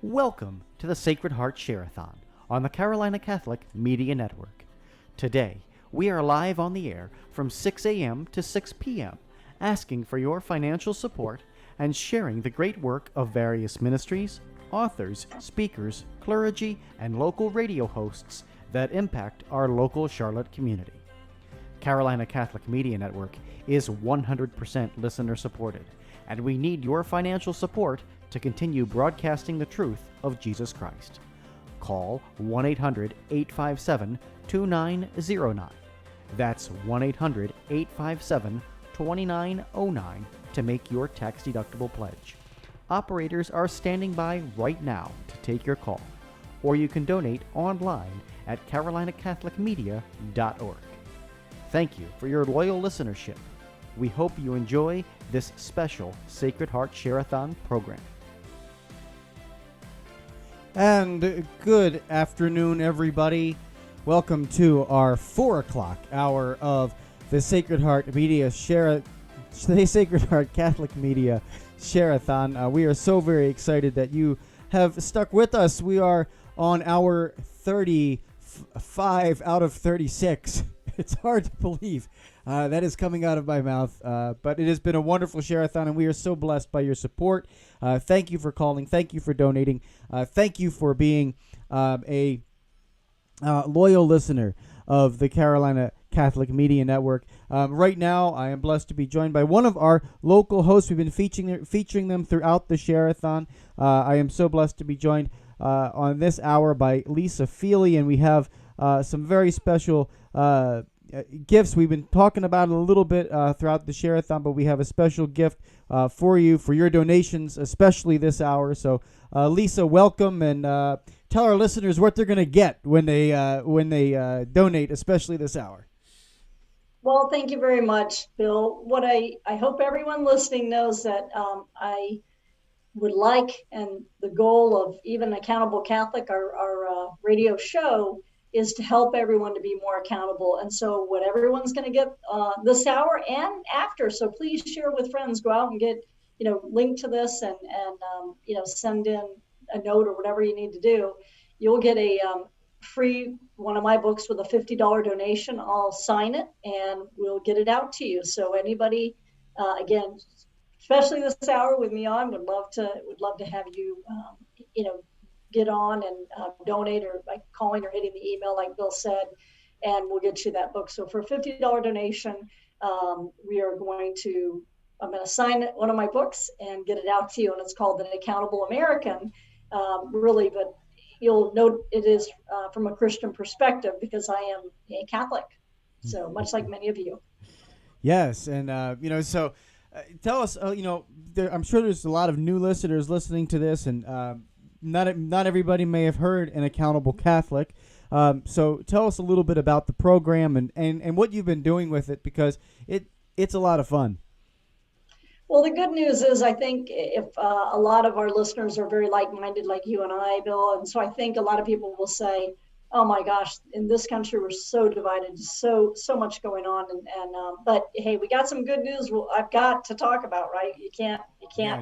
Welcome to the Sacred Heart Share-A-Thon on the Carolina Catholic Media Network. Today, we are live on the air from 6 a.m. to 6 p.m., asking for your financial support and sharing the great work of various ministries, authors, speakers, clergy, and local radio hosts that impact our local Charlotte community. Carolina Catholic Media Network is 100% listener supported, and we need your financial support to continue broadcasting the truth of Jesus Christ. Call 1-800-857-2909. That's 1-800-857-2909 to make your tax-deductible pledge. Operators are standing by right now to take your call, or you can donate online at carolinacatholicmedia.org. Thank you for your loyal listenership. We hope you enjoy this special Sacred Heart Share-A-Thon program. And good afternoon, everybody. Welcome to our 4 o'clock hour of the Sacred Heart Media Sacred Heart Catholic Media Share-A-Thon. We are so very excited that you have stuck with us. We are on hour 35 out of 36. It's hard to believe that is coming out of my mouth, but it has been a wonderful Share-A-Thon, and we are so blessed by your support. Thank you for calling. Thank you for donating. Thank you for being a loyal listener of the Carolina Catholic Media Network. Right now, I am blessed to be joined by one of our local hosts. We've been featuring them throughout the Share-A-Thon. I am so blessed to be joined on this hour by Lisa Feeley, and we have some very special gifts. We've been talking about it a little bit throughout the Share-A-Thon, but we have a special gift for you for your donations, especially this hour. So, Lisa, welcome, and tell our listeners what they're going to get when they donate, especially this hour. Well, thank you very much, Bill. What I hope everyone listening knows that I would like, and the goal of even Accountable Catholic, our radio show, is to help everyone to be more accountable. And so what everyone's going to get this hour and after, so please share with friends, go out and get, link to this and send in a note or whatever you need to do. You'll get a free one of my books with a $50 donation. I'll sign it and we'll get it out to you. So anybody, again, especially this hour with me on, would love to have you, get on and donate, or by calling or hitting the email like Bill said, and we'll get you that book. So for a $50 donation, I'm going to sign one of my books and get it out to you, and it's called The Accountable American, really, but you'll note it is from a Christian perspective because I am a Catholic, so much like many of you. Yes, and so tell us, I'm sure there's a lot of new listeners listening to this, and not everybody may have heard an Accountable Catholic. So tell us a little bit about the program and what you've been doing with it, because it's a lot of fun. Well, the good news is I think if a lot of our listeners are very like-minded like you and I, Bill, and so I think a lot of people will say, oh my gosh, in this country we're so divided, so much going on, but hey, we got some good news. I've got to talk about, right? You can't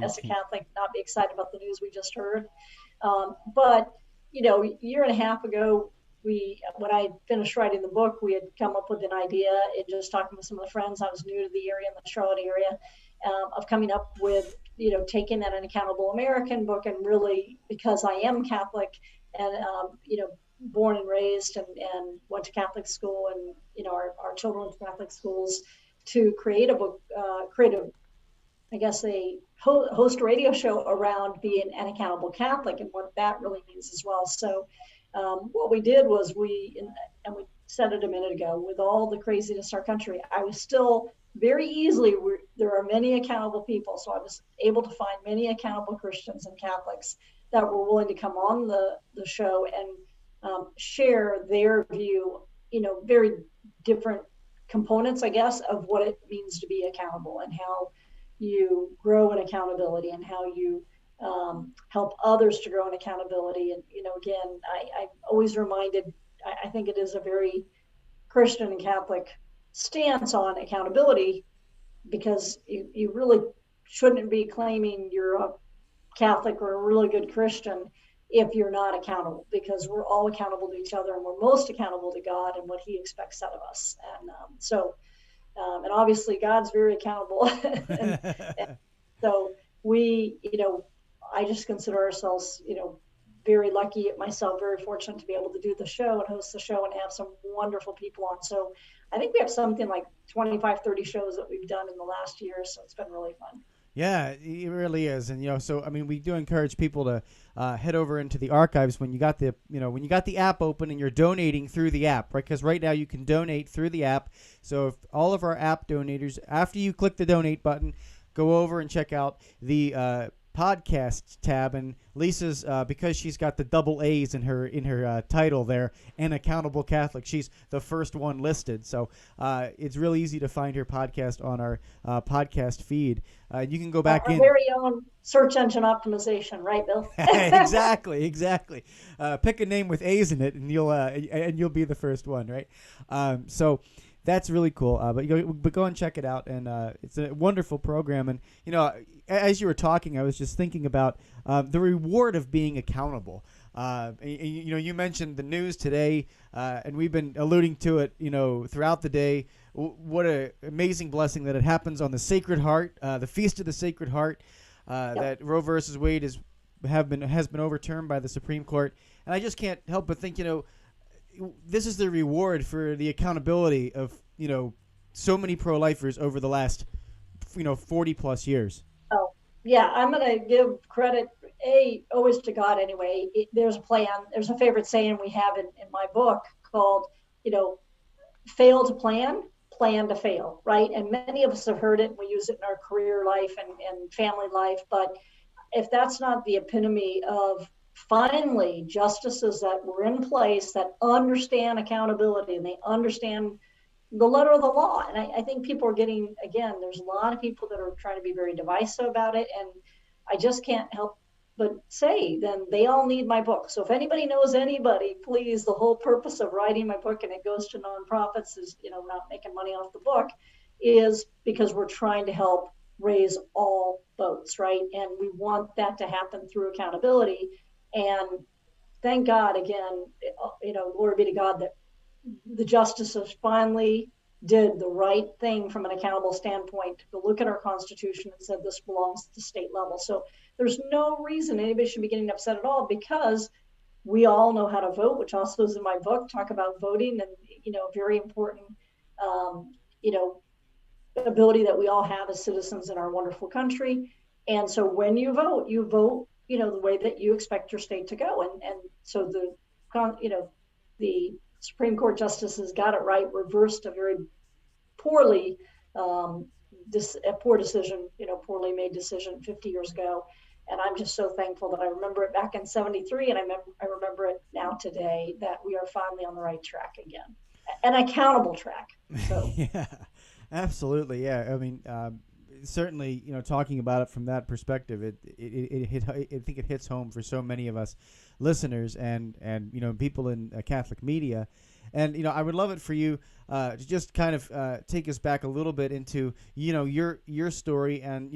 as a Catholic not be excited about the news we just heard. But a year and a half ago, when I finished writing the book, we had come up with an idea, and just talking with some of the friends. I was new to the area, in the Charlotte area, of coming up with, taking that an Accountable American book, and really, because I am Catholic and, born and raised and went to Catholic school, and, our children went to Catholic schools, to create a book, a host a radio show around being an accountable Catholic and what that really means as well. So what we did was we said it a minute ago, with all the craziness in our country, I was still very easily, there are many accountable people. So I was able to find many accountable Christians and Catholics that were willing to come on the show and share their view, very different components, I guess, of what it means to be accountable, and how you grow in accountability, and how you help others to grow in accountability. And, again, I'm always reminded, I think it is a very Christian and Catholic stance on accountability, because you really shouldn't be claiming you're a Catholic or a really good Christian if you're not accountable, because we're all accountable to each other, and we're most accountable to God and what He expects out of us. And obviously God's very accountable. And so we, I just consider ourselves, very lucky, myself, very fortunate to be able to do the show and host the show and have some wonderful people on. So I think we have something like 25, 30 shows that we've done in the last year. So it's been really fun. Yeah, it really is, and so I mean, we do encourage people to head over into the archives when you got the app open and you're donating through the app, right? Because right now you can donate through the app. So if all of our app donators, after you click the donate button, go over and check out the podcast tab, and Lisa's because she's got the double A's in her title there, and Accountable Catholic, she's the first one listed, so it's really easy to find her podcast on our podcast feed. You can go back our in. very own search engine optimization, right, Bill? Exactly. Pick a name with A's in it, and you'll be the first one, right? So that's really cool. But go and check it out, and it's a wonderful program. And as you were talking, I was just thinking about the reward of being accountable. You mentioned the news today, and we've been alluding to it, throughout the day. What an amazing blessing that it happens on the Sacred Heart, the Feast of the Sacred Heart, that Roe versus Wade has been overturned by the Supreme Court. And I just can't help but think, this is the reward for the accountability of, so many pro-lifers over the last, 40 plus years. Oh, yeah, I'm going to give credit, always to God anyway. There's a plan. There's a favorite saying we have in my book called, fail to plan to fail, right? And many of us have heard it. We use it in our career life and family life. But if that's not the epitome of finally justices that were in place that understand accountability and they understand the letter of the law. And I think people are getting, again, there's a lot of people that are trying to be very divisive about it. And I just can't help but say, then they all need my book. So if anybody knows anybody, please, the whole purpose of writing my book, and it goes to nonprofits, is, not making money off the book, is because we're trying to help raise all boats, right? And we want that to happen through accountability. And thank God, again, glory be to God, that the justices finally did the right thing from an accountable standpoint to look at our Constitution and said this belongs to the state level. So there's no reason anybody should be getting upset at all, because we all know how to vote, which also is in my book, talk about voting and, very important, ability that we all have as citizens in our wonderful country. And so when you vote, the way that you expect your state to go. And so the Supreme Court justices got it right, reversed a very poorly, a poor decision, poorly made decision 50 years ago. And I'm just so thankful that I remember it back in 73, and I remember it now today, that we are finally on the right track again, an accountable track. So. Yeah, absolutely. Yeah, I mean, certainly, talking about it from that perspective, I think it hits home for so many of us listeners and people in Catholic media. And I would love it for you to just kind of take us back a little bit into your story and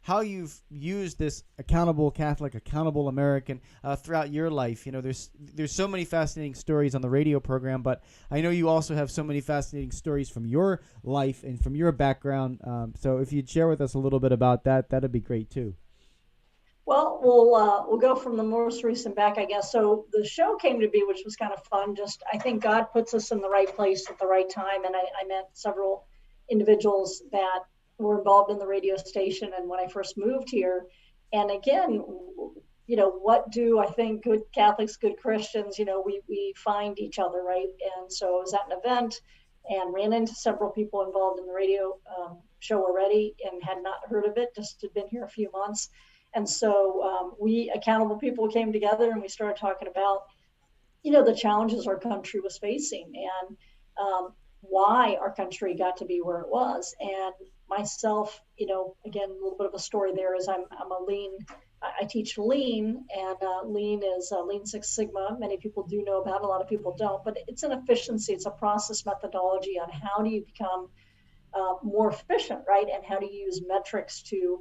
how you've used this accountable Catholic, accountable American throughout your life. There's so many fascinating stories on the radio program, but I know you also have so many fascinating stories from your life and from your background. So if you'd share with us a little bit about that, that'd be great too. Well, we'll go from the most recent back, I guess. So the show came to be, which was kind of fun. Just, I think God puts us in the right place at the right time. And I met several individuals that were involved in the radio station. And when I first moved here, and again, what do I think good Catholics, good Christians, we find each other, right? And so I was at an event and ran into several people involved in the radio show already and had not heard of it, just had been here a few months. And so we accountable people came together and we started talking about, the challenges our country was facing and why our country got to be where it was. And myself, again, a little bit of a story there is I'm a lean, I teach lean, and lean is Lean Six Sigma. Many people do know about it, a lot of people don't, but it's an efficiency, it's a process methodology on how do you become more efficient, right? And how do you use metrics to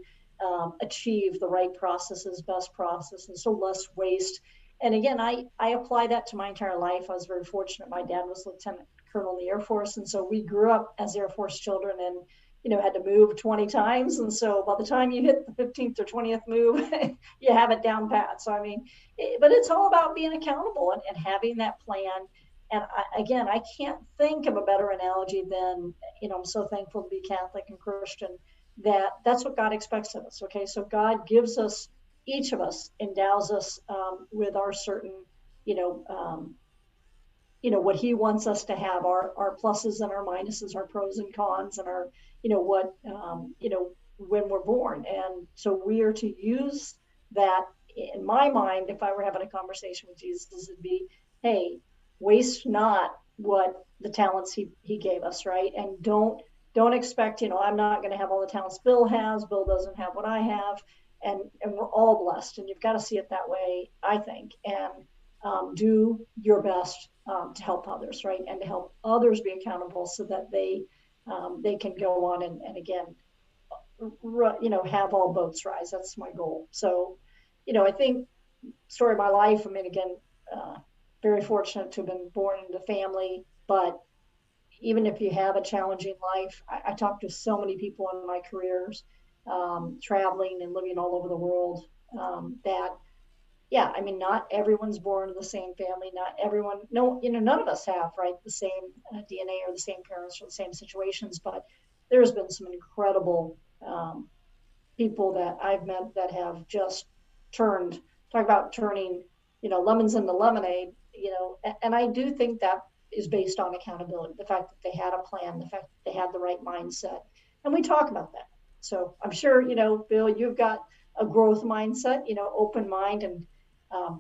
achieve the right processes, best processes, so less waste. And again, I apply that to my entire life. I was very fortunate. My dad was Lieutenant Colonel in the Air Force. And so we grew up as Air Force children and, had to move 20 times. And so by the time you hit the 15th or 20th move, you have it down pat. So, but it's all about being accountable and having that plan. And again, I can't think of a better analogy than, I'm so thankful to be Catholic and Christian that's what God expects of us. Okay. So God gives us, each of us endows us with our certain, you know, um, what he wants us to have, our pluses and our minuses, our pros and cons, and our, what, when we're born. And so we are to use that. In my mind, if I were having a conversation with Jesus, it'd be, hey, waste not what the talents he gave us, right? And don't expect, I'm not going to have all the talents Bill has. Bill doesn't have what I have. And we're all blessed. And you've got to see it that way, I think. And do your best to help others, right? And to help others be accountable so that they can go on and again, have all boats rise. That's my goal. So, I think story of my life, again, very fortunate to have been born into family, but even if you have a challenging life, I talk to so many people in my careers, traveling and living all over the world, that, yeah, not everyone's born in the same family. Not everyone, no, none of us have, right, the same DNA or the same parents or the same situations, but there's been some incredible people that I've met that have just talk about turning, lemons into lemonade, and I do think that is based on accountability, the fact that they had a plan, the fact that they had the right mindset. And we talk about that. So I'm sure, Bill, you've got a growth mindset, open mind, and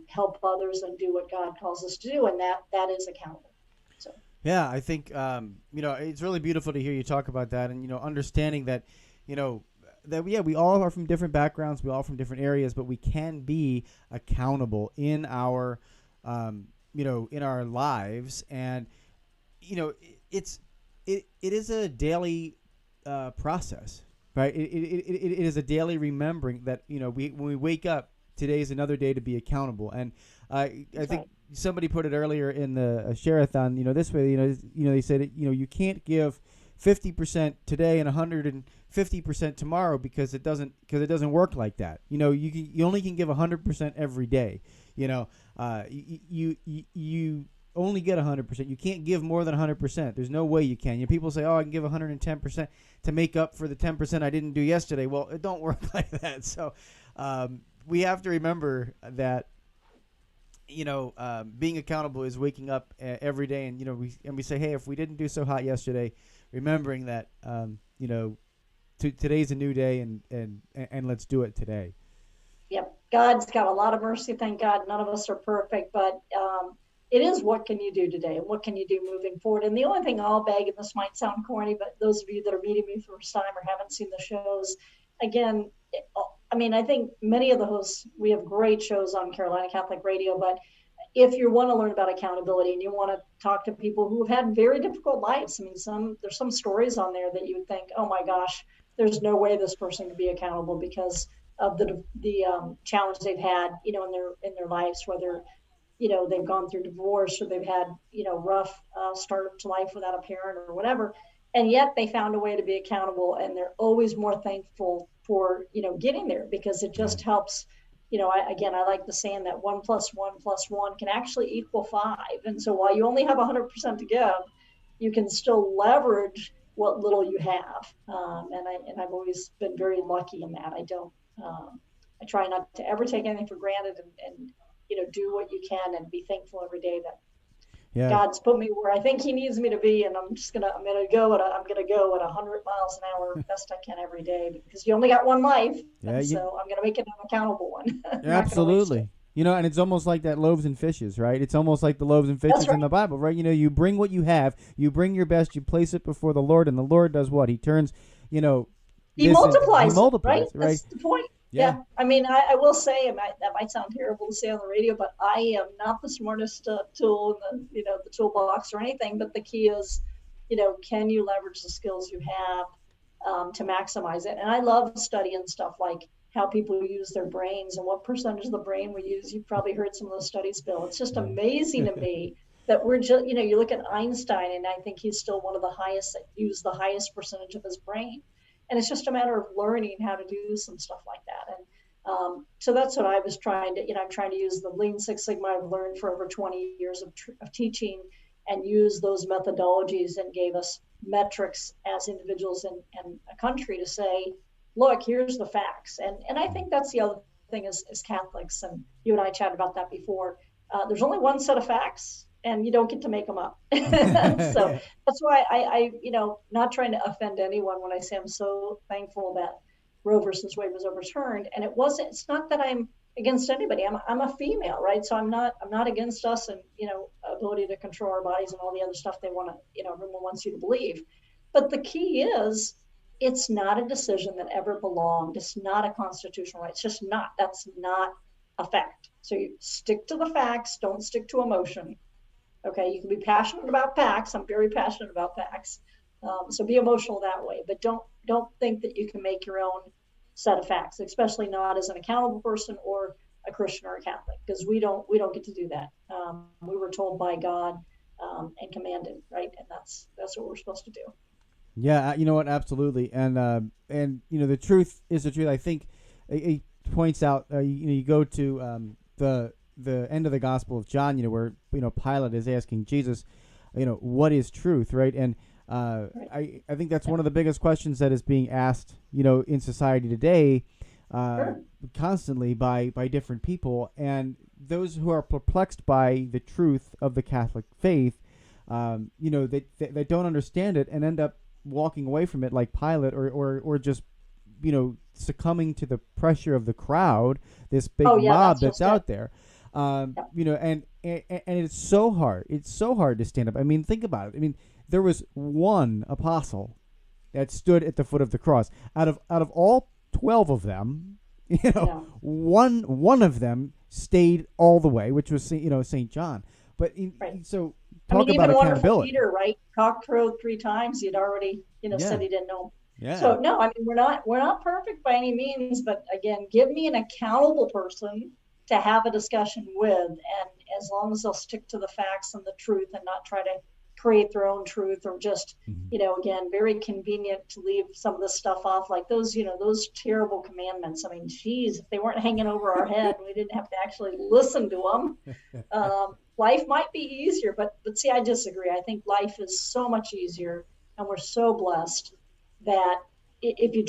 help others and do what God calls us to do. And that is accountable. So. Yeah, I think, it's really beautiful to hear you talk about that and, understanding that, we all are from different backgrounds, we all from different areas, but we can be accountable in our, in our lives. And, it is a daily process, right? It is a daily remembering that, when we wake up, today is another day to be accountable. And I think somebody put it earlier in the Share-A-Thon, this way, they said, you can't give 50% today and 150% tomorrow because it doesn't work like that. You only can give 100% every day. You only get 100%. You can't give more than 100%. There's no way you can. People say, "Oh, I can give 110% to make up for the 10% I didn't do yesterday." Well, it don't work like that. So we have to remember that being accountable is waking up every day, and we say, "Hey, if we didn't do so hot yesterday," remembering that today's a new day, and let's do it today. Yep, God's got a lot of mercy. Thank God, none of us are perfect, but it is what can you do today, and what can you do moving forward. And the only thing I'll beg, and this might sound corny, but those of you that are meeting me for the first time or haven't seen the shows, again, I think many of the hosts, we have great shows on Carolina Catholic Radio, but if you want to learn about accountability and you want to talk to people who have had very difficult lives, there's some stories on there that you would think, oh my gosh, there's no way this person could be accountable because of the challenge they've had, in their lives, whether they've gone through divorce or they've had rough start to life without a parent or whatever, and yet they found a way to be accountable, and they're always more thankful for getting there, because it just helps. I like the saying that 1 + 1 + 1 can actually equal 5. And so while you only have 100% to give, you can still leverage what little you have. And I've always been very lucky in that. I try not to ever take anything for granted, and do what you can and be thankful every day that God's put me where I think He needs me to be, and I'm gonna go at 100 miles an hour best I can every day, because you only got one life, so I'm gonna make it an accountable one. Absolutely. And it's almost like that loaves and fishes, right? It's almost like the loaves and fishes in the Bible, right? You bring what you have, you bring your best, you place it before the Lord, and the Lord does what? He turns, He multiplies, right? Right? That's the point. Yeah. I will say, that might sound terrible to say on the radio, but I am not the smartest tool in the toolbox or anything. But the key is, can you leverage the skills you have to maximize it. And I love studying stuff like how people use their brains and what percentage of the brain we use. You've probably heard some of those studies, Bill. It's just amazing to me that we're just, you look at Einstein, and I think he's still one of the highest that use the highest percentage of his brain. And it's just a matter of learning how to do some stuff like that. And so that's what I was trying to, I'm trying to use the Lean Six Sigma I've learned for over 20 years of teaching, and use those methodologies, and gave us metrics as individuals and a country to say, look, here's the facts. And I think that's the other thing as Catholics, and you and I chatted about that before. There's only one set of facts, and you don't get to make them up. So that's why I not trying to offend anyone when I say I'm so thankful that Roe versus Wade was overturned. And it's not that I'm against anybody. I'm a female, right? So I'm not against us and, ability to control our bodies and all the other stuff they want to, everyone wants you to believe. But the key is, it's not a decision that ever belonged. It's not a constitutional right. It's just not. That's not a fact. So you stick to the facts. Don't stick to emotion. Okay, you can be passionate about facts. I'm very passionate about facts. So be emotional that way, but don't think that you can make your own set of facts, especially not as an accountable person or a Christian or a Catholic, because we don't get to do that. We were told by God and commanded, right? And that's what we're supposed to do. Yeah, you know what? Absolutely, and the truth is the truth. I think it points out. You go to the end of the Gospel of John. Where Pilate is asking Jesus, what is truth, right? And I think that's one of the biggest questions that is being asked, in society today, constantly by different people, and those who are perplexed by the truth of the Catholic faith, that don't understand it and end up walking away from it like Pilate, or just succumbing to the pressure of the crowd, this big mob that's out there. And it's so hard. It's so hard to stand up. I mean, think about it. I mean, there was one apostle that stood at the foot of the cross. Out of all 12 of them, one of them stayed all the way, which was St. John. But so talk about accountability. Peter, right? Cock crowed 3 times. He'd already said he didn't know. Yeah. So no, I mean, we're not perfect by any means, but again, give me an accountable person to have a discussion with, and as long as they'll stick to the facts and the truth and not try to create their own truth, or just again, very convenient to leave some of this stuff off, like those those terrible commandments. I mean, geez, if they weren't hanging over our head, we didn't have to actually listen to them. Life might be easier, but see, I disagree. I think life is so much easier, and we're so blessed that if you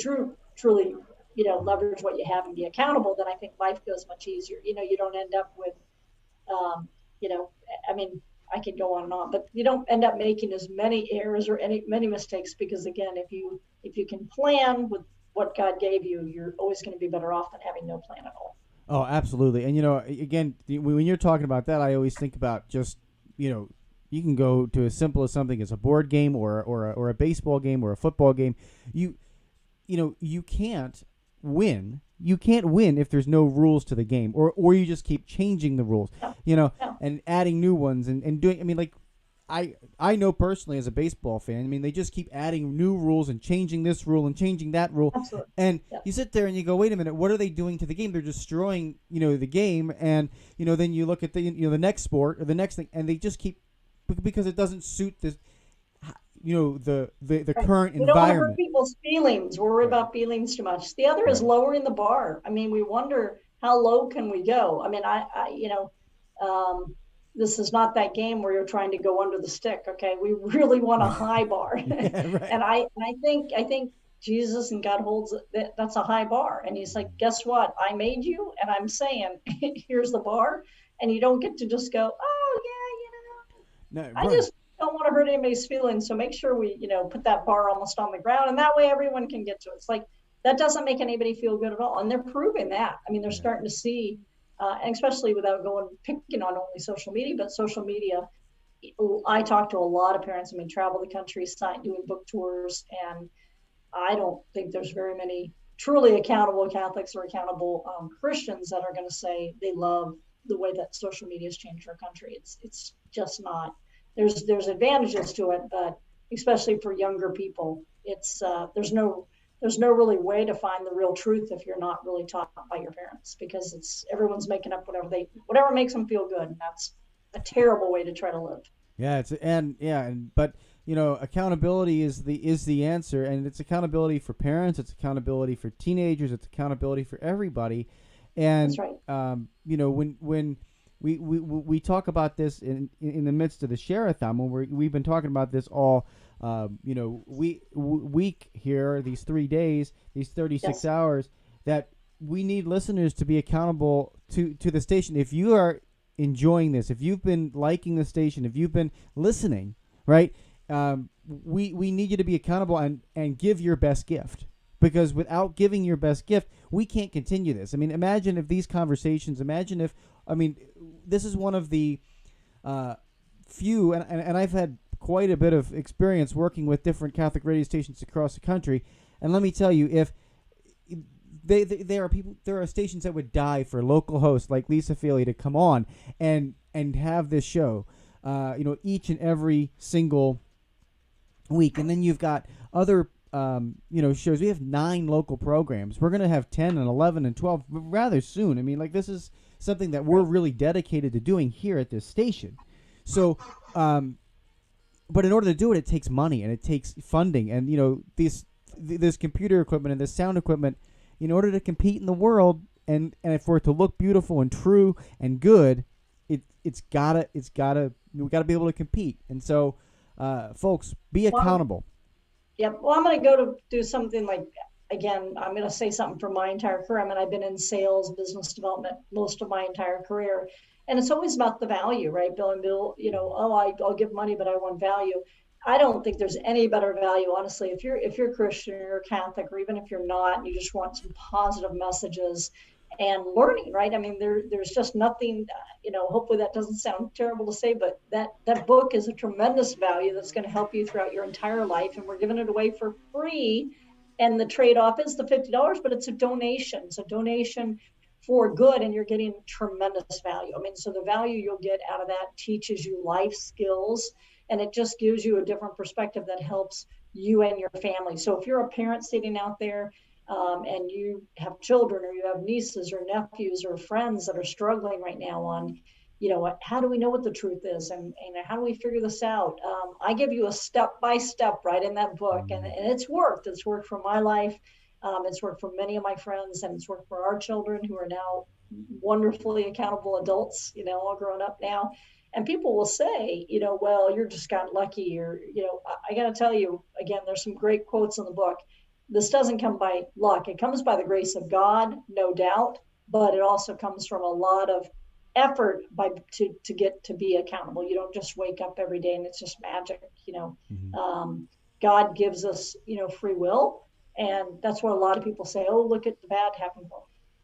truly leverage what you have and be accountable, then I think life goes much easier. You don't end up with I mean, I could go on and on, but you don't end up making as many errors or many mistakes, because again, if you can plan with what God gave you, you're always going to be better off than having no plan at all. Oh, absolutely. And again, when you're talking about that, I always think about just you can go to as simple as something as a board game or a baseball game or a football game. You can't win. You can't win if there's no rules to the game, or you just keep changing the rules, and adding new ones and doing. I mean, like, I know personally as a baseball fan. I mean, they just keep adding new rules and changing this rule and changing that rule. Absolutely. And you sit there and you go, wait a minute, what are they doing to the game? They're destroying, the game. And then you look at the next sport or the next thing, and they just keep, because it doesn't suit this. The current environment. We don't want to hurt people's feelings. We're worried about feelings too much. The other is lowering the bar. I mean, we wonder how low can we go. I mean, this is not that game where you're trying to go under the stick. Okay, we really want a high bar. Yeah, right. And I think Jesus and God holds that's a high bar. And He's like, guess what? I made you, and I'm saying, here's the bar, and you don't get to just go, oh yeah, No, I just don't want to hurt anybody's feelings, so make sure we put that bar almost on the ground, and that way everyone can get to it. It's like, that doesn't make anybody feel good at all, and they're proving that. I mean, they're starting to see, and especially without picking on only social media, but social media. I talk to a lot of parents. I mean, travel the country, doing book tours, and I don't think there's very many truly accountable Catholics or accountable Christians that are going to say they love the way that social media has changed our country. It's just not. There's advantages to it, but especially for younger people, it's there's no really way to find the real truth if you're not really taught by your parents, because everyone's making up whatever makes them feel good, and that's a terrible way to try to live. Yeah, but accountability is the answer, and it's accountability for parents, it's accountability for teenagers, it's accountability for everybody. And That's right. When we talk about this in the midst of the Share-A-Thon, when we've been talking about this all week here, these 3 days, these 36 hours, that we need listeners to be accountable to the station. If you are enjoying this, if you've been liking the station, if you've been listening, right, we need you to be accountable and give your best gift. Because without giving your best gift, we can't continue this. I mean, imagine if these conversations, this is one of the few, and I've had quite a bit of experience working with different Catholic radio stations across the country. And let me tell you, if there are stations that would die for local hosts like Lisa Feeley to come on and have this show, each and every single week. And then you've got other shows. We have 9 local programs. We're going to have 10 and 11 and 12 rather soon. I mean, like, this is something that we're really dedicated to doing here at this station. So, but in order to do it, it takes money and it takes funding. And, this computer equipment and this sound equipment, in order to compete in the world and for it to look beautiful and true and good, we gotta be able to compete. And so, folks, be accountable. Yep. Well, I'm going to go to do something like, again, I'm going to say something from my entire career. I mean, I've been in sales, business development most of my entire career. And it's always about the value, right? Bill and Bill, I'll give money, but I want value. I don't think there's any better value, honestly. If you're Christian or you're Catholic, or even if you're not, and you just want some positive messages and learning, right? I mean, there's just nothing, hopefully that doesn't sound terrible to say, but that book is a tremendous value that's going to help you throughout your entire life. And we're giving it away for free. And the trade-off is the $50, but it's a donation. It's a donation for good, and you're getting tremendous value. I mean, so the value you'll get out of that teaches you life skills, and it just gives you a different perspective that helps you and your family. So if you're a parent sitting out there, and you have children, or you have nieces or nephews or friends that are struggling right now on, how do we know what the truth is, and how do we figure this out? I give you a step-by-step right in that book, and it's worked. It's worked for my life. It's worked for many of my friends, and it's worked for our children, who are now wonderfully accountable adults, all grown up now. And people will say, well, you're just got lucky, or, I got to tell you, again, there's some great quotes in the book. This doesn't come by luck. It comes by the grace of God, no doubt, but it also comes from a lot of effort to get to be accountable. You don't just wake up every day and it's just magic. God gives us, free will. And that's what a lot of people say, oh, look at the bad happening.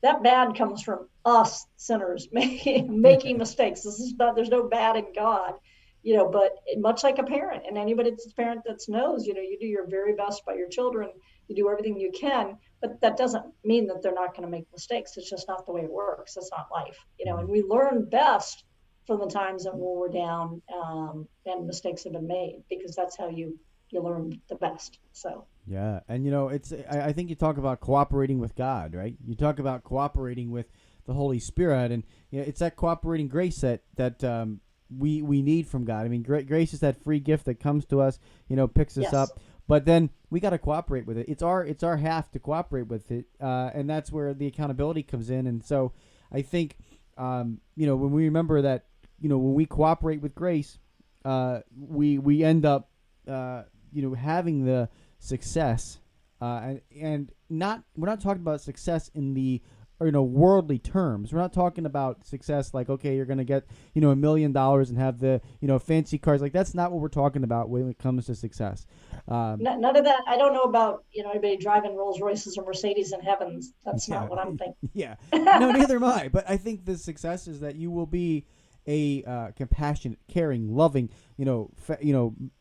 That bad comes from us sinners making mistakes. There's no bad in God, but much like a parent, and anybody that's a parent that knows, you do your very best by your children. You do everything you can, but that doesn't mean that they're not going to make mistakes. It's just not the way it works. It's not life, and we learn best from the times that when we're down, and mistakes have been made, because that's how you learn the best. So. Yeah. And, I think you talk about cooperating with God, right? You talk about cooperating with the Holy Spirit, and it's that cooperating grace that we need from God. I mean, grace is that free gift that comes to us, picks us up. But then we got to cooperate with it. It's our half to cooperate with it, and that's where the accountability comes in. And so I think, when we remember that, when we cooperate with grace, we end up, having the success, and we're not talking about success in the worldly terms. We're not talking about success like, okay, you're going to get, $1 million and have the, fancy cars. Like, that's not what we're talking about when it comes to success. None of that. I don't know about, anybody driving Rolls Royces or Mercedes in heavens. That's not what I'm thinking. Yeah. No, neither am I. But I think the success is that you will be a compassionate, caring, loving,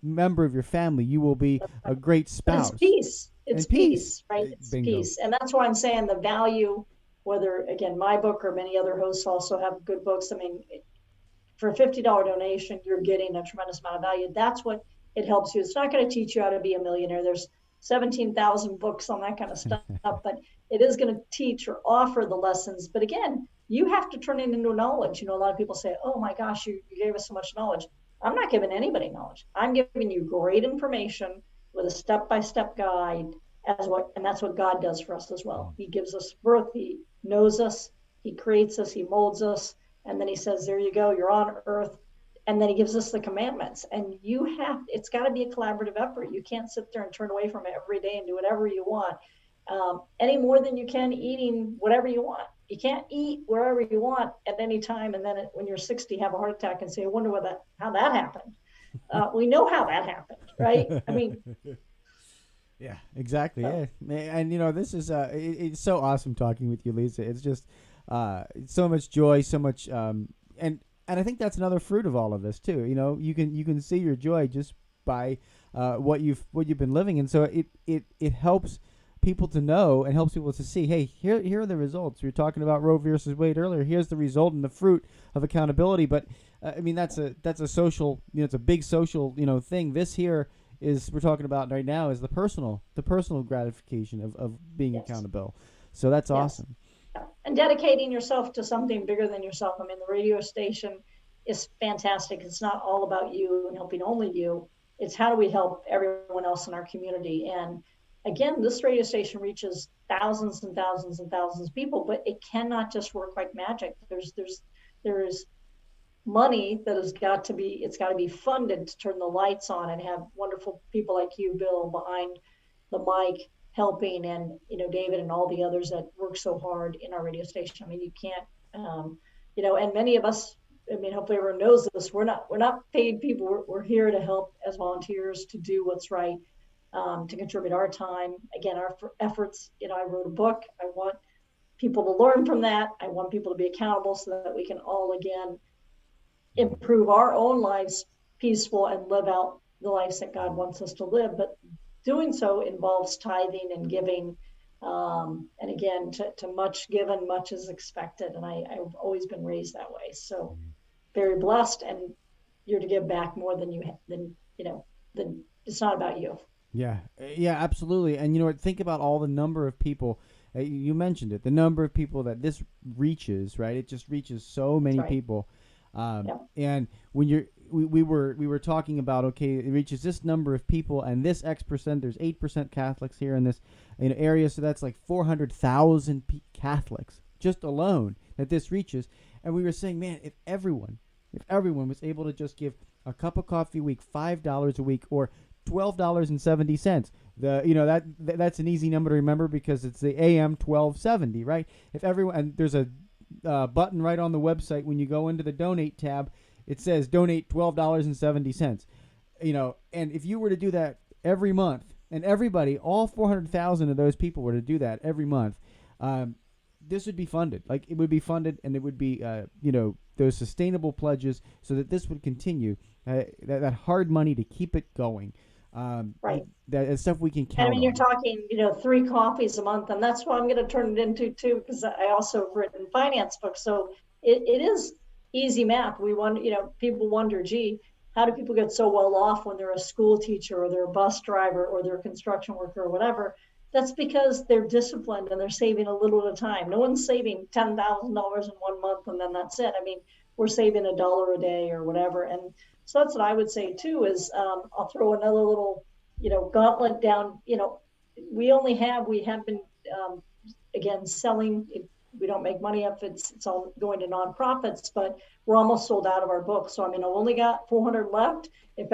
member of your family. You will be a great spouse. But it's peace. It's peace, right? It's Bingo. Peace. And that's why I'm saying the value, whether, again, my book or many other hosts also have good books. I mean, for a $50 donation, you're getting a tremendous amount of value. That's what it helps you. It's not going to teach you how to be a millionaire. There's 17,000 books on that kind of stuff, but it is going to teach or offer the lessons. But again, you have to turn it into knowledge. A lot of people say, oh my gosh, you gave us so much knowledge. I'm not giving anybody knowledge. I'm giving you great information with a step-by-step guide and that's what God does for us as well. He gives us birth. He knows us. He creates us. He molds us. And then he says, there you go. You're on earth. And then he gives us the commandments, and it's got to be a collaborative effort. You can't sit there and turn away from it every day and do whatever you want, any more than you can eating whatever you want. You can't eat wherever you want at any time, and then when you're 60, have a heart attack and say, I wonder how that happened. We know how that happened, right? I mean, yeah, exactly. Yeah, and this is it's so awesome talking with you, Lisa. It's just so much joy, so much, and I think that's another fruit of all of this too. You can see your joy just by what you've been living, and so it helps people to know and helps people to see. Hey, here are the results. We were talking about Roe versus Wade earlier. Here's the result and the fruit of accountability. But I mean that's a social, it's a big social thing. This here is we're talking about right now is the personal gratification of being accountable. So that's awesome. And dedicating yourself to something bigger than yourself. I mean, the radio station is fantastic. It's not all about you and helping only you. It's how do we help everyone else in our community? And again, this radio station reaches thousands and thousands and thousands of people, but it cannot just work like magic. There's money that it's got to be funded to turn the lights on and have wonderful people like you, Bill, behind the mic helping, and David and all the others that work so hard in our radio station. I mean, you can't and many of us, I mean, hopefully everyone knows this, we're not paid people. We're here to help as volunteers to do what's right, to contribute our time, again, our efforts. I wrote a book. I want people to learn from that. I want people to be accountable so that we can all again improve our own lives peaceful and live out the lives that God wants us to live. But doing so involves tithing and giving. And again, to much given, much is expected. And I've always been raised that way. So very blessed, and you're to give back more than it's not about you. Yeah, absolutely. And think about all the number of people, you mentioned it, the number of people that this reaches, right? It just reaches so many people. And when we were talking about, okay, it reaches this number of people and this X percent, there's 8% Catholics here in this area, so that's like 400,000 Catholics just alone that this reaches. And we were saying, man, if everyone was able to just give a cup of coffee a week, $5 a week, or $12.70, that's an easy number to remember because it's the AM 1270, right? If everyone, and there's a button right on the website when you go into the donate tab, it says donate $12.70. And if you were to do that every month, and everybody, all 400,000 of those people were to do that every month, this would be funded. Like, it would be funded, and it would be those sustainable pledges so that this would continue, that hard money to keep it going. Right. That stuff we can count on. I mean, you're talking, 3 coffees a month, and that's what I'm going to turn it into too, because I also have written finance books. So it is easy math. We want, people wonder, gee, how do people get so well off when they're a school teacher or they're a bus driver or they're a construction worker or whatever? That's because they're disciplined and they're saving a little at a time. No one's saving $10,000 in 1 month and then that's it. I mean, we're saving $1 a day or whatever. And so that's what I would say too, is I'll throw another little, gauntlet down. We have been, again, selling. We don't make money if it's all going to nonprofits, but we're almost sold out of our books. So, I mean, I've only got 400 left. If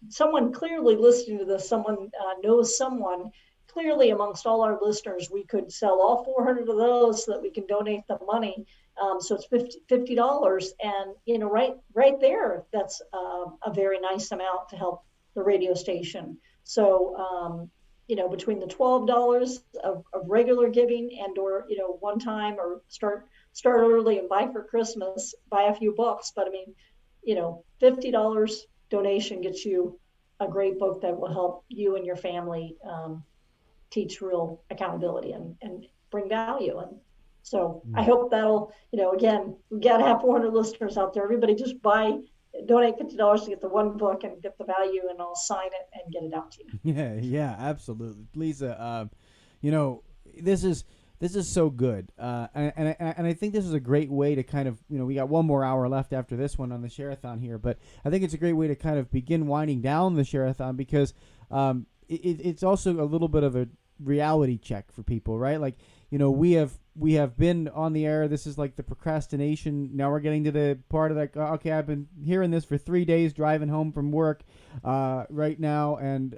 someone clearly listening to this, someone knows someone, clearly amongst all our listeners, we could sell all 400 of those so that we can donate the money. So it's $50, and right there, that's a very nice amount to help the radio station. So between the $12 of regular giving and or one time, or start early and buy for Christmas, buy a few books. But I mean, $50 donation gets you a great book that will help you and your family teach real accountability and bring value. And so I hope that'll, again, we got to have 400 listeners out there. Everybody just buy donate $50 to get the one book and get the value, and I'll sign it and get it out to you. Yeah, absolutely, Lisa. You know, this is so good, and I think this is a great way to kind of, we got one more hour left after this one on the Share-A-Thon here, but I think it's a great way to kind of begin winding down the Share-A-Thon, because it's also a little bit of a reality check for people, right? Like, we have been on the air. This is like the procrastination. Now we're getting to the part of like, okay, I've been hearing this for 3 days driving home from work right now, and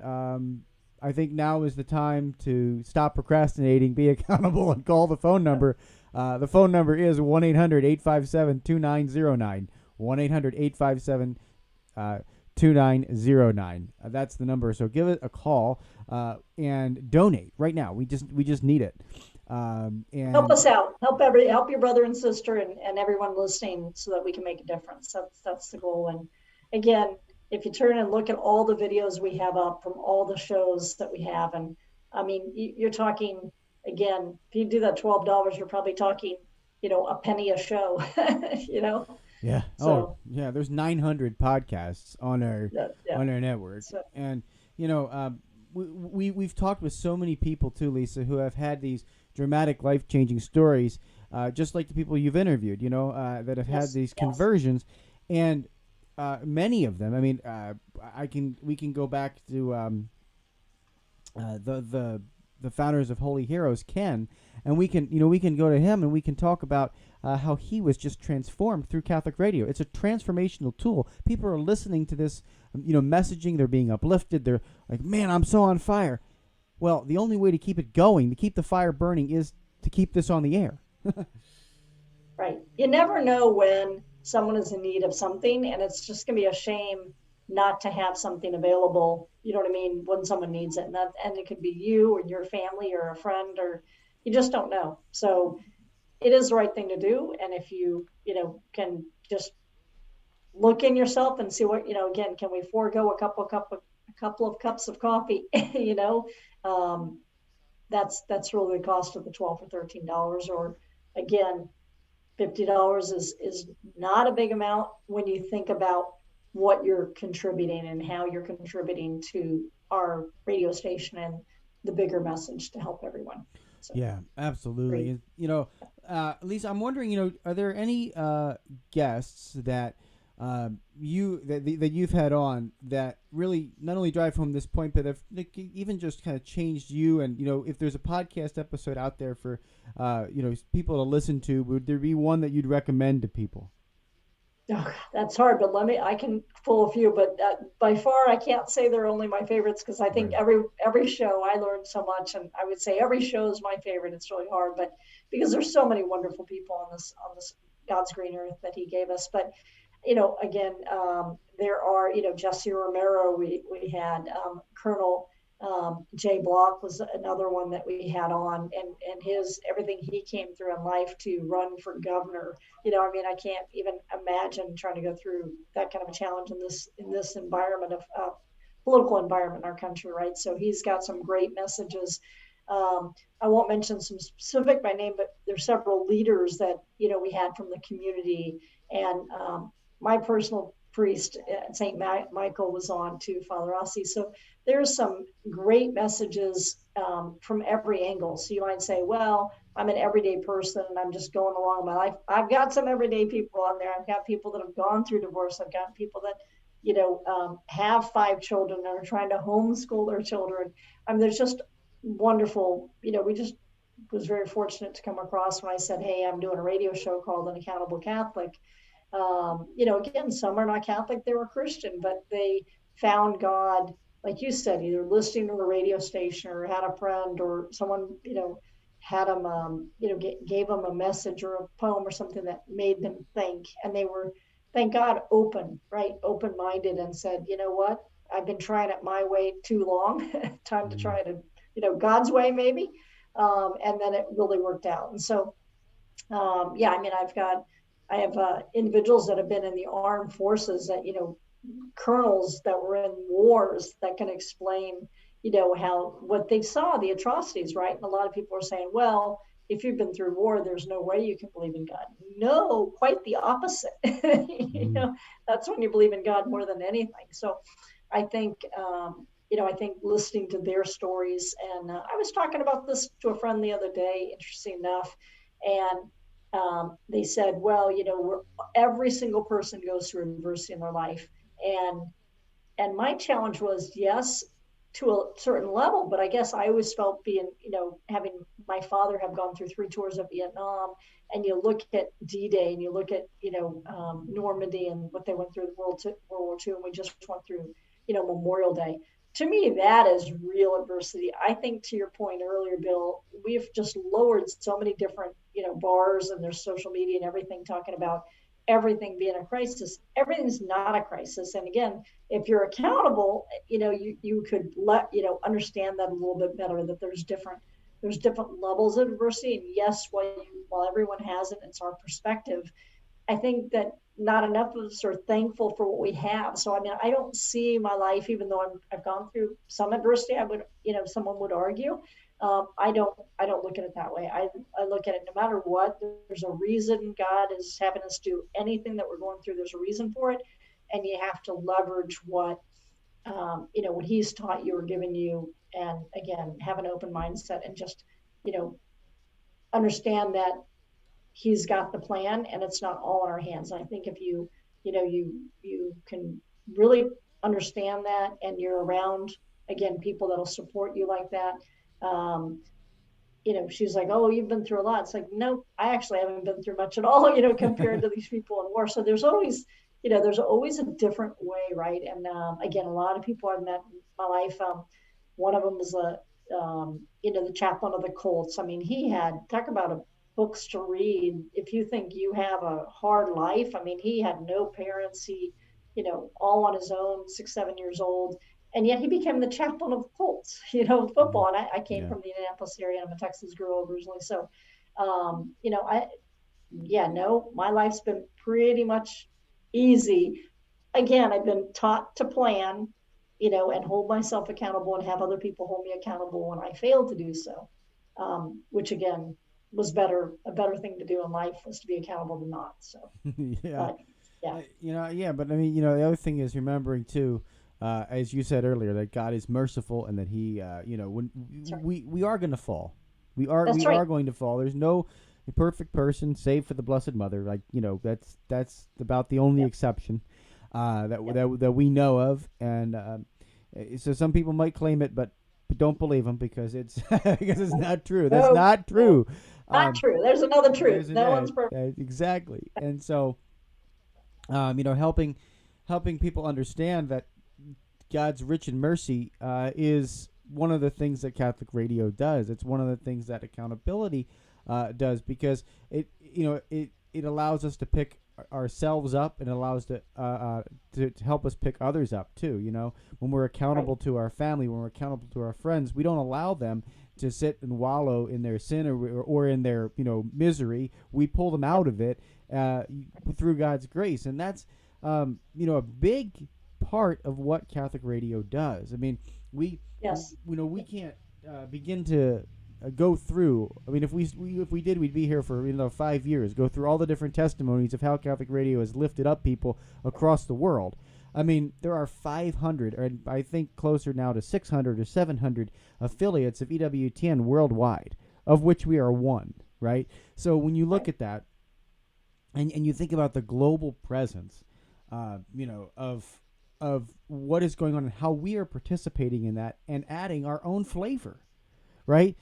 I think now is the time to stop procrastinating, be accountable, and call the phone number. The phone number is 1-800-857-2909. 1-800-857 2909. That's the number. So give it a call and donate right now. We just need it. And Help us out. Help your brother and sister and everyone listening, so that we can make a difference. That's the goal. And again, if you turn and look at all the videos we have up from all the shows that we have, and I mean, you're talking, again, if you do that $12, you're probably talking, a penny a show. Yeah. So, yeah. There's 900 podcasts on our yeah. on our network, So, and we've talked with so many people too, Lisa, who have had these dramatic, life-changing stories, just like the people you've interviewed, that have had these conversions, and many of them. I mean, we can go back to the founders of Holy Heroes, Ken, and we can go to him and we can talk about how he was just transformed through Catholic radio. It's a transformational tool. People are listening to this, messaging. They're being uplifted. They're like, man, I'm so on fire. Well, the only way to keep it going, to keep the fire burning, is to keep this on the air. right. You never know when someone is in need of something, and it's just going to be a shame not to have something available, you know what I mean, when someone needs it. And it could be you or your family or a friend, or you just don't know. So it is the right thing to do. And if you, can just look in yourself and see what, again, can we forego a couple of cups of coffee, that's really the cost of the $12 or $13. Or again, $50 is not a big amount when you think about what you're contributing and how you're contributing to our radio station and the bigger message to help everyone. So, yeah, absolutely. Lisa, I'm wondering, are there any guests that that you've had on that really not only drive home this point, but have even just kind of changed you? And if there's a podcast episode out there for people to listen to, would there be one that you'd recommend to people? Oh, that's hard, but I can pull a few, but by far I can't say they're only my favorites, because I think every show I learned so much, and I would say every show is my favorite. It's really hard, but because there's so many wonderful people on this God's green earth that he gave us. But again, there are, Jesse Romero, we had Colonel Jay Block was another one that we had on, and his everything he came through in life to run for governor. I can't even imagine trying to go through that kind of a challenge in this environment of political environment in our country, right? So he's got some great messages. I won't mention some specific by name, but there's several leaders that we had from the community, and my personal priest at St. Michael was on too, Father Rossi. So there's some great messages from every angle. So you might say, well, I'm an everyday person and I'm just going along my life. I've got some everyday people on there. I've got people that have gone through divorce. I've got people that, have 5 children and are trying to homeschool their children. There's just wonderful, we just was very fortunate to come across when I said, hey, I'm doing a radio show called An Accountable Catholic. Again, some are not Catholic, they were Christian, but they found God, like you said, either listening to the radio station or had a friend or someone, had them, gave them a message or a poem or something that made them think. And they were, thank God, open-minded, and said, you know what, I've been trying it my way too long. Time to try it, God's way maybe. And then it really worked out. And so, I have individuals that have been in the armed forces, that, colonels that were in wars, that can explain, how what they saw, the atrocities, right? And a lot of people are saying, well, if you've been through war, there's no way you can believe in God. No, quite the opposite. Mm-hmm. That's when you believe in God more than anything. So I think, I think listening to their stories, and I was talking about this to a friend the other day, interesting enough, and they said, well, every single person goes through adversity in their life, and my challenge was, yes, to a certain level, but I guess I always felt being, having my father have gone through 3 tours of Vietnam, and you look at D-Day, and you look at, Normandy and what they went through in World War II, and we just went through, Memorial Day. To me, that is real adversity. I think, to your point earlier, Bill, we've just lowered so many different, bars, and there's social media and everything talking about everything being a crisis. Everything's not a crisis. And again, if you're accountable, you could understand that a little bit better, that there's different levels of adversity. And yes, while everyone has it, it's our perspective. I think that not enough of us are thankful for what we have. So I mean, I don't see my life, even though I've gone through some adversity. I would, someone would argue. I don't look at it that way. I look at it, no matter what, there's a reason God is having us do anything that we're going through. There's a reason for it, and you have to leverage what He's taught you or given you, and again, have an open mindset, and just, you know, understand that He's got the plan, and it's not all in our hands. And I think if you can really understand that, and you're around, again, people that'll support you like that. um, she's like, "Oh, you've been through a lot." It's like, no, I actually haven't been through much at all, compared to these people in war. So there's always a different way, right? And again, a lot of people I've met in my life. One of them was the chaplain of the Colts. I mean, he had, talk about books to read. If you think you have a hard life, I mean, he had no parents. He, all on his own, 6, 7 years old, and yet he became the chaplain of the Colts, Hmm. football. And I came Yeah. from the Indianapolis area. I'm a Texas girl originally. So, I, yeah, no, my life's been pretty much easy. Again, I've been taught to plan, and hold myself accountable, and have other people hold me accountable when I fail to do so. Which again was a better thing to do in life, was to be accountable than not. So, Yeah. but yeah, Yeah, but I mean, the other thing is remembering too, as you said earlier, that God is merciful and that He, when that's right. we are going to fall, we are That's we right. are going to fall. There's no perfect person, save for the Blessed Mother. Like, that's about the only Yep. exception Yep. that we know of, and so some people might claim it, but don't believe them because it's because it's not true. That's No, not no, true. not Um, true. There's another truth. there's a No one's perfect. exactly, and so helping people understand that God's rich in mercy is one of the things that Catholic radio does. It's one of the things that accountability does, because it allows us to pick ourselves up, and allows to help us pick others up too. When we're Right. accountable to our family, when we're accountable to our friends, we don't allow them to sit and wallow in their sin, or in their misery. We pull them Yep. out of it uh, through God's grace, and that's a big part of what Catholic radio does. I mean, we Yes. we can't begin to go through. I mean, if we did, we'd be here for 5 years. Go through all the different testimonies of how Catholic radio has lifted up people across the world. I mean, there are 500, or I think closer now to 600 or 700 affiliates of EWTN worldwide, of which we are one. Right. So when you look Right. at that, and you think about the global presence, of what is going on and how we are participating in that and adding our own flavor, right?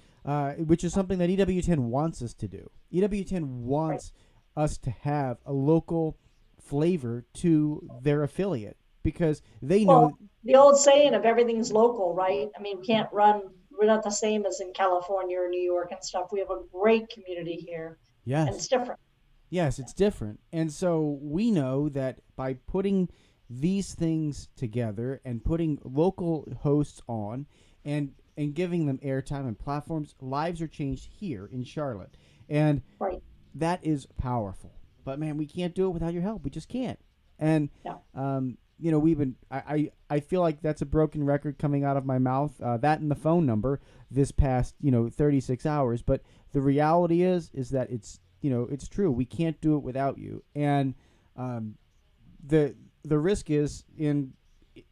Which is something that EWTN wants us to do. EWTN Right. wants us to have a local flavor to their affiliate, because they know. Well, the old saying of everything's local, right? I mean, we can't run. We're not the same as in California or New York and stuff. We have a great community here, and Yes, it's different. yes, it's different. And so we know that by putting these things together and putting local hosts on, and giving them airtime and platforms, lives are changed here in Charlotte. And Right. that is powerful. But man, we can't do it without your help. We just can't. And Yeah. we've been. I feel like that's a broken record coming out of my mouth. That and the phone number this past 36 hours. But the reality is that it's true. We can't do it without you. And um, the risk is in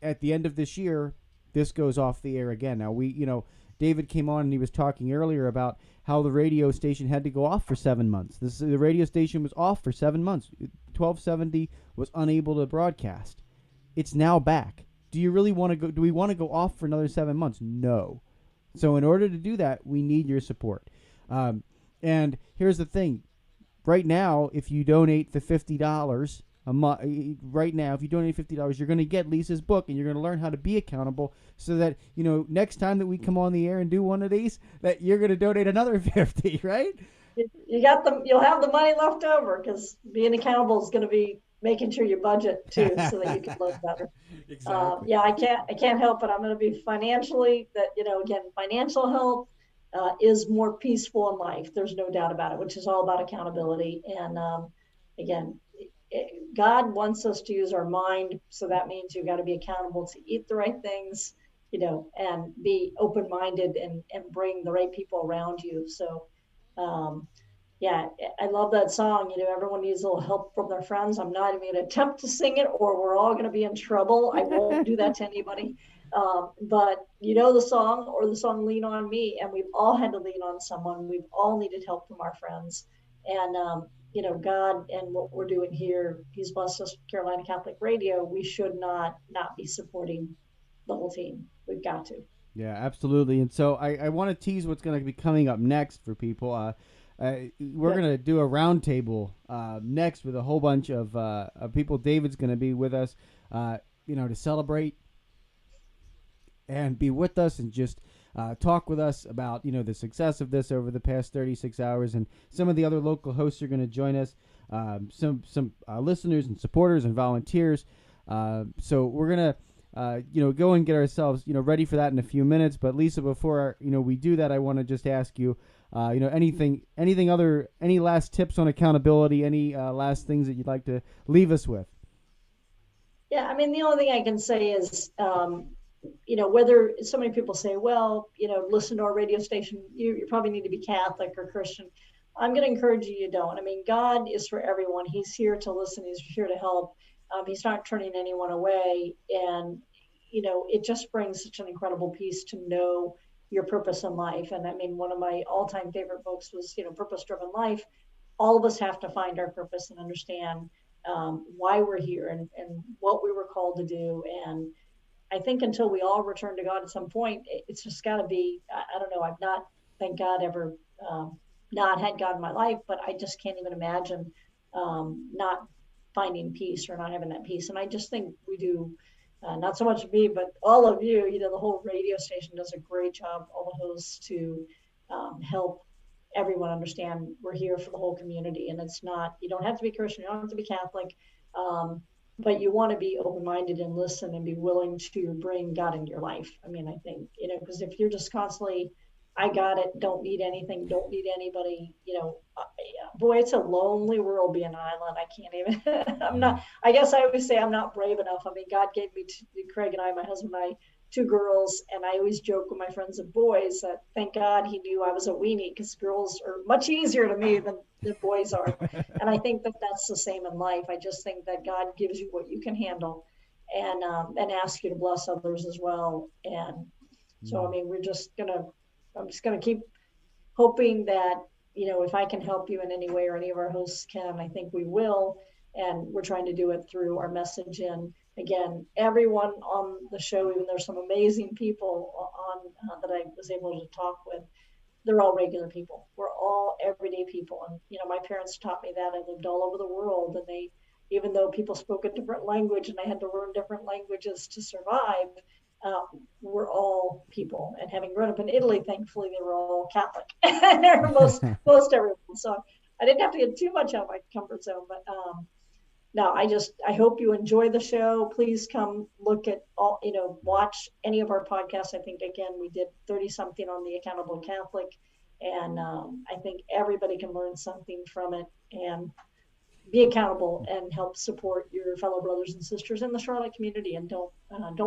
at the end of this year, this goes off the air again. Now David came on and he was talking earlier about how the radio station had to go off for 7 months. The radio station was off for 7 months. 1270 was unable to broadcast. It's now back. Do you really want to go? Do we want to go off for another 7 months? No. So in order to do that, we need your support. And here's the thing: right now, if you donate the $50 a month, right now, if you donate $50, you're going to get Lisa's book, and you're going to learn how to be accountable. So that next time that we come on the air and do one of these, that you're going to donate another 50, right? You got them. You'll have the money left over because being accountable is going to be making sure your budget too, so that you can live better. Exactly. Yeah, I can't help it. I'm going to be financially again, financial health is more peaceful in life. There's no doubt about it, which is all about accountability. And again, God wants us to use our mind. So that means you got to be accountable to eat the right things, and be open-minded and bring the right people around you. So, um, yeah, I love that song. Everyone needs a little help from their friends. I'm not even going to attempt to sing it, or we're all going to be in trouble. I won't do that to anybody. But the song, or the song "Lean on Me," and we've all had to lean on someone. We've all needed help from our friends, and God and what we're doing here. He's blessed us with Carolina Catholic Radio. We should not be supporting the whole team. We've got to. Yeah, absolutely. And so I want to tease what's going to be coming up next for people. We're going to do a roundtable next with a whole bunch of people. David's going to be with us, to celebrate and be with us and just talk with us about, the success of this over the past 36 hours. And some of the other local hosts are going to join us, some listeners and supporters and volunteers. So we're going to go and get ourselves, ready for that in a few minutes. But Lisa, before we do that, I want to just ask you, any last tips on accountability, any last things that you'd like to leave us with? Yeah, I mean, the only thing I can say is, whether so many people say, well, listen to our radio station, you probably need to be Catholic or Christian. I'm going to encourage you don't. I mean, God is for everyone. He's here to listen. He's here to help. He's not turning anyone away. And, it just brings such an incredible peace to know your purpose in life. And I mean, one of my all-time favorite books was, Purpose-Driven Life. All of us have to find our purpose and understand why we're here and what we were called to do. And I think until we all return to God at some point, it's just got to be, I don't know, I've not, thank God, ever not had God in my life, but I just can't even imagine not finding peace or not having that peace. And I just think we do, not so much me, but all of you, the whole radio station does a great job, all the hosts, to help everyone understand we're here for the whole community. And it's not, you don't have to be Christian, you don't have to be Catholic. But you want to be open-minded and listen and be willing to bring God into your life. I mean, I think, because if you're just constantly, I got it, don't need anything, don't need anybody, boy, it's a lonely world being an island. I can't even, I guess I always say I'm not brave enough. I mean, God gave me, Craig and I, my husband and I, two girls, and I always joke with my friends and boys that thank God he knew I was a weenie, because girls are much easier to me than boys are. And I think that that's the same in life. I just think that God gives you what you can handle, and ask you to bless others as well. And so, I mean, I'm just gonna keep hoping that, if I can help you in any way, or any of our hosts can, I think we will. And we're trying to do it through our message. And again, everyone on the show, even there's some amazing people on that I was able to talk with, they're all regular people. We're all everyday people. And, my parents taught me that. I lived all over the world, and even though people spoke a different language and I had to learn different languages to survive, we're all people. And having grown up in Italy, thankfully they were all Catholic. They're most everyone. So I didn't have to get too much out of my comfort zone. But no, I hope you enjoy the show. Please come look at all, watch any of our podcasts. I think, again, we did 30 something on the Accountable Catholic, and I think everybody can learn something from it. And be accountable and help support your fellow brothers and sisters in the Charlotte community, and don't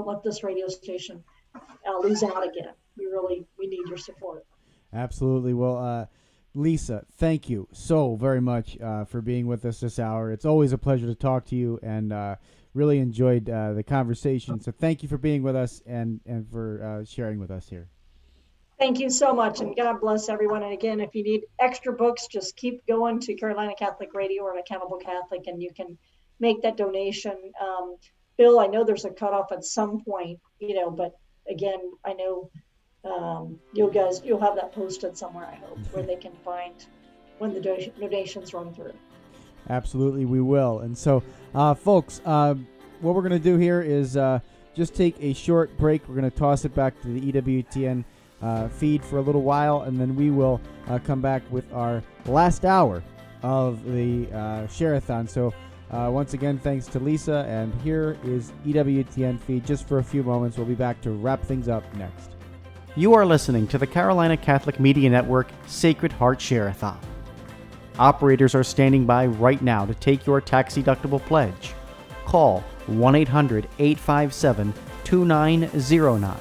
let this radio station lose out again. We need your support. Absolutely. Well, Lisa, thank you so very much for being with us this hour. It's always a pleasure to talk to you, and really enjoyed the conversation. So thank you for being with us and for sharing with us here. Thank you so much, and God bless everyone. And again, if you need extra books, just keep going to Carolina Catholic Radio or Accountable Catholic, and you can make that donation. Bill, I know there's a cutoff at some point, but again, I know you'll have that posted somewhere, I hope, where they can find when the donations run through. Absolutely, we will. And so, folks, what we're going to do here is just take a short break. We're going to toss it back to the EWTN feed for a little while, and then we will come back with our last hour of the Share-A-Thon. So once again, thanks to Lisa, and here is EWTN feed just for a few moments. We'll be back to wrap things up next. You are listening to the Carolina Catholic Media Network Sacred Heart Share-A-Thon. Operators are standing by right now to take your tax-deductible pledge. Call 1-800-857-2909.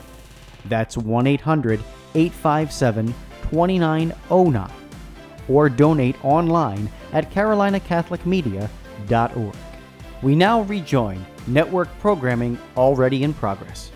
That's 1-800-857-2909. Or donate online at carolinacatholicmedia.org. We now rejoin network programming already in progress.